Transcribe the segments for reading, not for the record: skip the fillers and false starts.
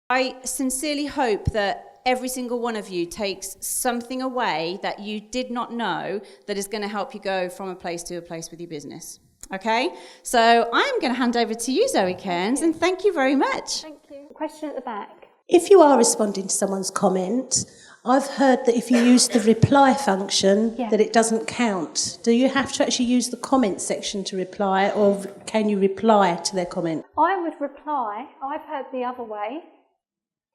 I sincerely hope that every single one of you takes something away that you did not know that is going to help you go from a place to a place with your business. Okay? So I'm going to hand over to you, Zoe Cairns, and thank you very much. Thank you. Question at the back. If you are responding to someone's comment, I've heard that if you use the reply function, that it doesn't count. Do you have to actually use the comment section to reply, or can you reply to their comment? I would reply. I've heard the other way.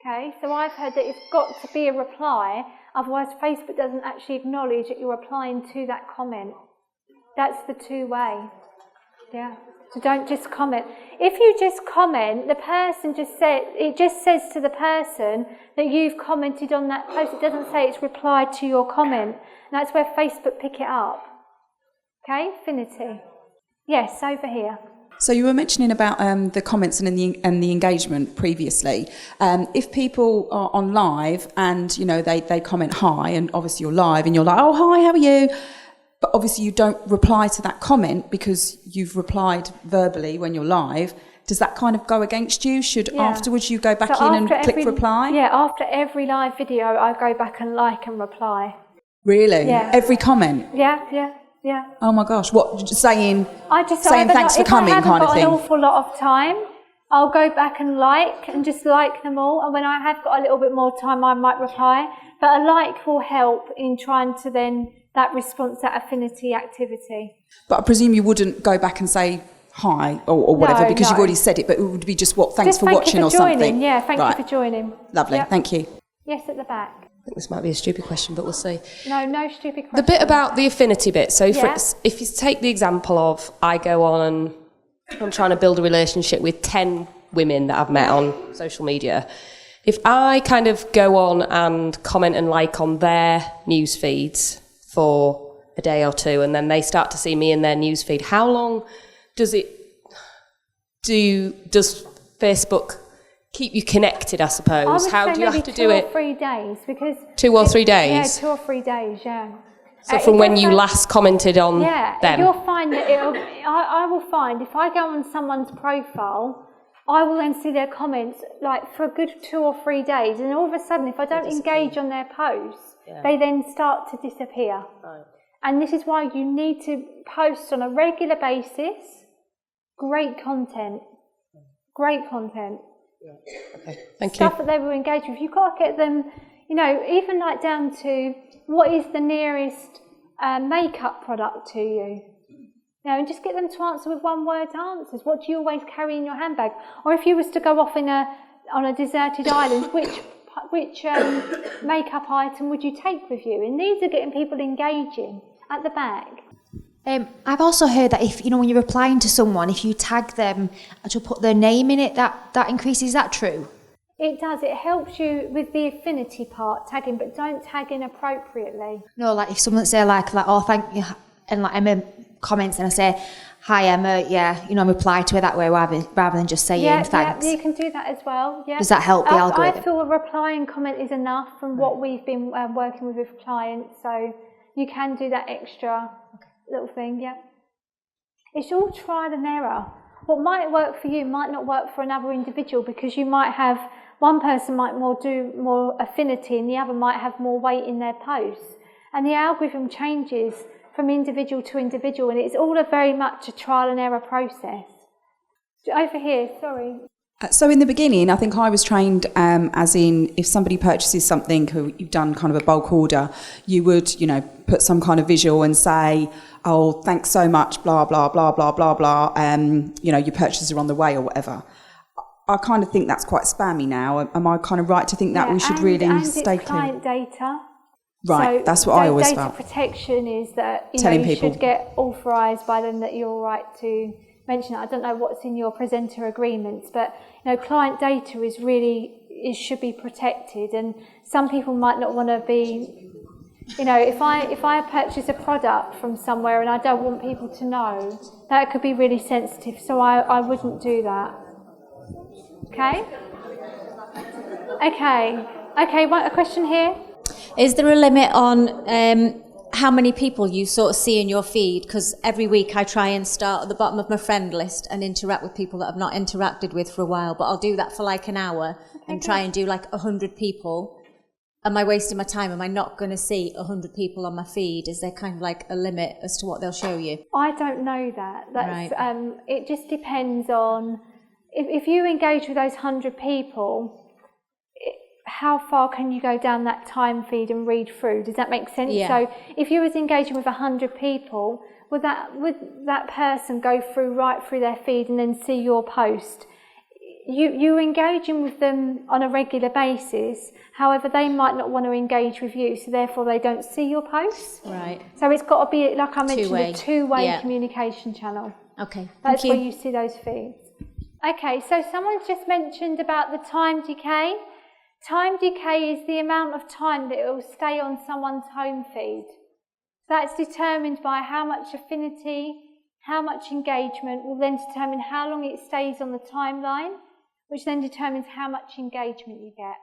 Okay, so I've heard that it's got to be a reply, otherwise Facebook doesn't actually acknowledge that you're replying to that comment. That's the two-way. Yeah. So don't just comment. If you just comment, the person it just says to the person that you've commented on that post. It doesn't say it's replied to your comment. And that's where Facebook pick it up. Okay, Finity. Yes, over here. So you were mentioning about the comments and the engagement previously. If people are on live and they comment hi, and obviously you're live and you're like, oh hi, how are you? But obviously you don't reply to that comment because you've replied verbally when you're live. Does that kind of go against you? Should afterwards you go back in and click reply? Yeah, after every live video I go back and like and reply. Really? Yeah. Every comment? Yeah. Oh my gosh, what, saying saying thanks for coming kind of thing? If I haven't got an awful lot of time, I'll go back and just like them all. And when I have got a little bit more time, I might reply. But a like will help in trying to then, that response, that affinity activity. But I presume you wouldn't go back and say hi or whatever because you've already said it, but it would be just thanks for watching or something. Yeah, thank you for joining. Lovely, thank you. Yes, at the back. I think this might be a stupid question, but we'll see. No stupid question. The bit about the affinity bit. So if you take the example of I go on and I'm trying to build a relationship with 10 women that I've met on social media. If I kind of go on and comment and like on their news feeds for a day or two and then they start to see me in their news feed, how long does Facebook keep you connected, I suppose? How do you have to do it? 2 or 3 days, because 2 or 3 days? Yeah, 2 or 3 days, yeah. So from when you last commented on them? You'll find that I will find if I go on someone's profile, I will then see their comments like for a good 2 or 3 days, and all of a sudden, if I don't engage on their posts, they then start to disappear. Right. And this is why you need to post on a regular basis. Great content. Yeah. Okay. Thank you. Stuff that they will engage with. You've got to get them, even like down to what is the nearest makeup product to you. And just get them to answer with one-word answers. What do you always carry in your handbag? Or if you was to go off on a deserted island, which makeup item would you take with you? And these are getting people engaging at the back. I've also heard that if when you're replying to someone, if you tag them to put their name in it, that increases. Is that true? It does. It helps you with the affinity part, tagging, but don't tag inappropriately. No, like if someone say like oh thank you, and like Emma comments and I say hi Emma, reply to her that way rather than just saying thanks. Yeah, you can do that as well. Yeah. Does that help the algorithm? I feel a reply and comment is enough from what we've been working with clients, so you can do that extra little thing, yeah. It's all trial and error. What might work for you might not work for another individual, because you might have one person might do more affinity and the other might have more weight in their posts. And the algorithm changes from individual to individual, and it's all very much a trial and error process. Over here, sorry. So in the beginning, I think I was trained as in if somebody purchases something, you've done kind of a bulk order, you would, put some kind of visual and say, oh, thanks so much, blah, blah, blah, blah, blah, blah, your purchases are on the way or whatever. I kind of think that's quite spammy now. Am I kind of right to think that we should really stay clear? Client data. Right, so that's what I always felt. Data protection is that you people should get authorised by them that you're right to mention it. I don't know what's in your presenter agreements, but client data should be protected, and some people might not want to be. If I purchase a product from somewhere and I don't want people to know, that could be really sensitive. So I wouldn't do that. Okay. A question here. Is there a limit on how many people you sort of see in your feed, because every week I try and start at the bottom of my friend list and interact with people that I've not interacted with for a while, but I'll do that for like an hour and try and do like 100 people. Am I wasting my time? Am I not going to see 100 people on my feed? Is there kind of like a limit as to what they'll show you? I don't know that. That's, Right. It just depends on, if you engage with those 100 people, how far can you go down that time feed and read through? Does that make sense? Yeah. So if you was engaging with 100 people, would that person go right through their feed and then see your post? You're engaging with them on a regular basis, however they might not want to engage with you, so therefore they don't see your posts. Right. So it's got to be, like I mentioned, Two-way. a two-way Yeah. communication channel. Okay. That's Thank where you see those feeds. Okay, so someone's just mentioned about the time decay. Time decay is the amount of time that it will stay on someone's home feed. That's determined by how much affinity, how much engagement will then determine how long it stays on the timeline, which then determines how much engagement you get.